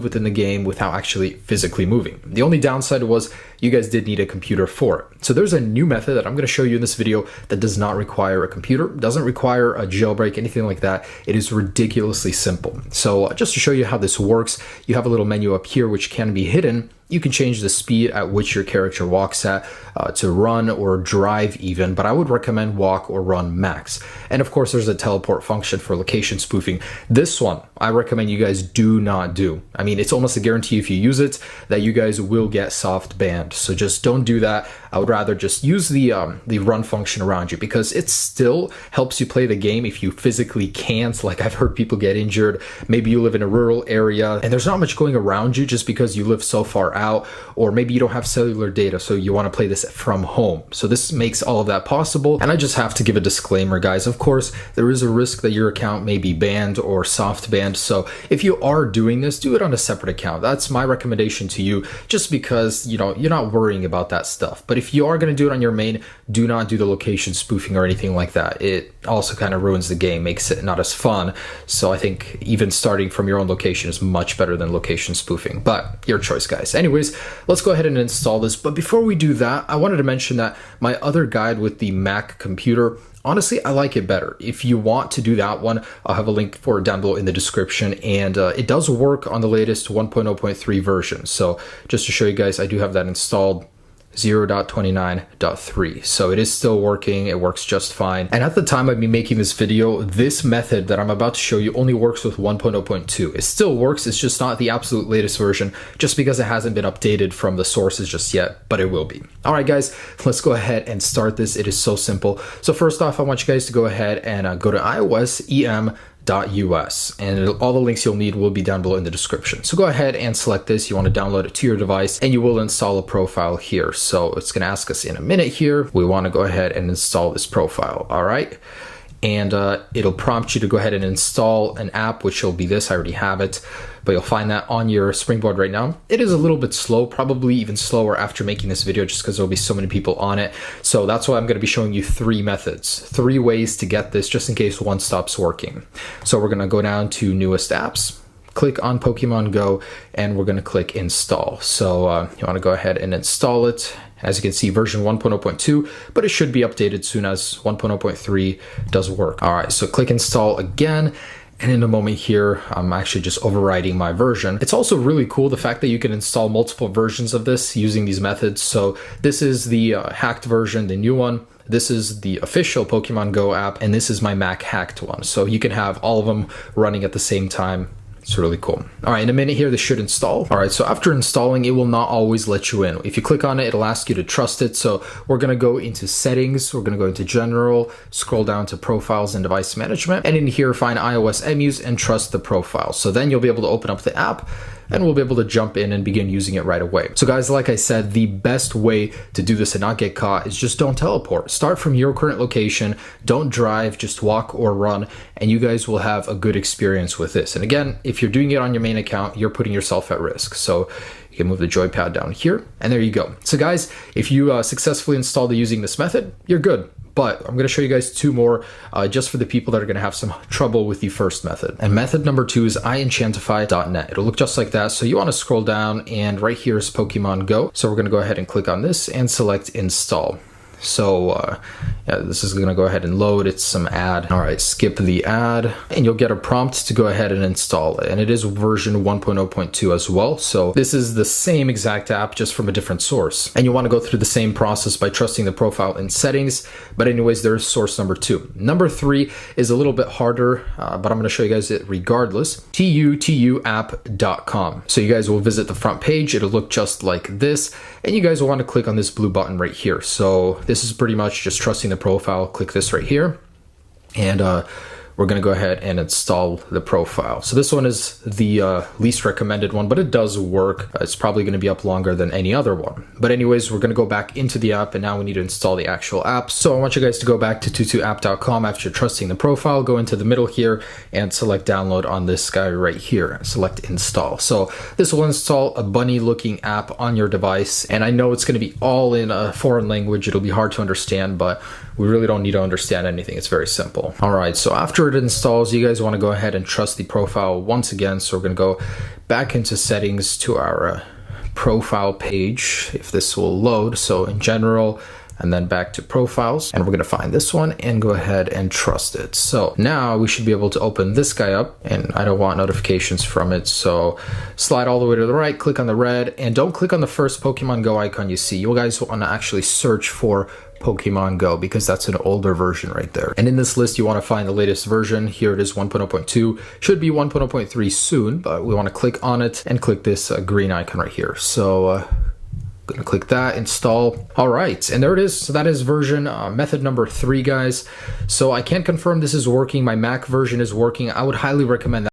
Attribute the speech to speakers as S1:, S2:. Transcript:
S1: within the game without actually physically moving. The only downside was you guys did need a computer for it. So there's a new method that I'm going to show you in this video that does not require a computer, doesn't require a jailbreak, anything like that. It is ridiculously simple. So just to show you how this works, you have a little menu up here which can be hidden. You can change the speed at which your character walks at to run or drive even, but I would recommend walk or run max. And of course, there's a teleport function for location spoofing. This one, I recommend you guys do not do. I mean, it's almost a guarantee if you use it that you guys will get soft banned. So just don't do that. I would rather just use the run function around you because it still helps you play the game if you physically can't. Like I've heard people get injured. Maybe you live in a rural area and there's not much going around you just because you live so far out, or maybe you don't have cellular data, so you want to play this from home. So this makes all of that possible. And I just have to give a disclaimer, guys. Of course, there is a risk that your account may be banned or soft banned. So if you are doing this, do it on a separate account. That's my recommendation to you, just because, you know, you're not worrying about that stuff. But if you are going to do it on your main, do not do the location spoofing or anything like that. It also kind of ruins the game, makes it not as fun. So I think even starting from your own location is much better than location spoofing, but your choice, guys. Anyways, let's go ahead and install this. But before we do that, I wanted to mention that my other guide with the Mac computer, honestly, I like it better. If you want to do that one, I'll have a link for it down below in the description. And it does work on the latest 1.0.3 version. So just to show you guys, I do have that installed. 0.29.3. So it is still working. It works just fine. And at the time I'd be making this video, this method that I'm about to show you only works with 1.0.2. It still works. It's just not the absolute latest version just because it hasn't been updated from the sources just yet, but it will be. All right, guys, let's go ahead and start this. It is so simple. So first off, I want you guys to go ahead and go to iOS em.us, and all the links you'll need will be down below in the description. So go ahead and select this. You want to download it to your device and you will install a profile here. So it's going to ask us in a minute here. We want to go ahead and install this profile. All right. And it'll prompt you to go ahead and install an app, which will be this. I already have it, but you'll find that on your Springboard right now. It is a little bit slow, probably even slower after making this video, just because there'll be so many people on it. So that's why I'm going to be showing you 3 methods, 3 ways to get this, just in case one stops working. So we're going to go down to newest apps, click on Pokemon Go, and we're going to click install. So you want to go ahead and install it. As you can see, version 1.0.2, but it should be updated soon as 1.0.3 does work. All right, so click install again. And in a moment here, I'm actually just overriding my version. It's also really cool, the fact that you can install multiple versions of this using these methods. So this is the hacked version, the new one. This is the official Pokemon Go app, and this is my Mac hacked one. So you can have all of them running at the same time. It's really cool. All right, in a minute here, this should install. All right, so after installing, it will not always let you in. If you click on it, it'll ask you to trust it. So we're gonna go into settings, we're gonna go into general, scroll down to profiles and device management, and in here, find iOS emus and trust the profile. So then you'll be able to open up the app and we'll be able to jump in and begin using it right away. So guys, like I said, the best way to do this and not get caught is just don't teleport. Start from your current location, don't drive, just walk or run, and you guys will have a good experience with this. And again, if you're doing it on your main account, you're putting yourself at risk. So you can move the joypad down here, and there you go. So guys, if you successfully installed it using this method, you're good. But I'm going to show you guys 2 more just for the people that are going to have some trouble with the first method. And method number 2 is iEnchantify.net. It'll look just like that. So you want to scroll down, and right here is Pokemon Go. So we're going to go ahead and click on this and select install. So yeah, this is going to go ahead and load. It's some ad. All right, skip the ad and you'll get a prompt to go ahead and install it. And it is version 1.0.2 as well. So this is the same exact app, just from a different source. And you want to go through the same process by trusting the profile in settings. But anyways, there's source number 2. Number 3 is a little bit harder, but I'm going to show you guys it regardless. tutuapp.com. So you guys will visit the front page. It'll look just like this. And you guys will want to click on this blue button right here. So this is pretty much just trusting the profile. Click this right here, and we're going to go ahead and install the profile. So this one is the least recommended one, but it does work. It's probably going to be up longer than any other one. But anyways, we're going to go back into the app, and now we need to install the actual app. So I want you guys to go back to tutuapp.com after trusting the profile, go into the middle here and select download on this guy right here. Select install. So this will install a bunny looking app on your device. And I know it's going to be all in a foreign language. It'll be hard to understand, but we really don't need to understand anything. It's very simple. All right, so after it installs, you guys want to go ahead and trust the profile once again. So we're going to go back into settings to our profile page, if this will load. So in general, and then back to profiles, and we're going to find this one and go ahead and trust it. So now we should be able to open this guy up, and I don't want notifications from it. So slide all the way to the right, click on the red, and don't click on the first Pokemon Go icon you see. You guys want to actually search for Pokemon Go because that's an older version right there. And in this list, you want to find the latest version. Here it is, 1.0.2. Should be 1.0.3 soon, but we want to click on it and click this green icon right here. So gonna click that, install. All right, and there it is. So that is version method number 3, guys. So I can't confirm this is working. My Mac version is working. I would highly recommend that.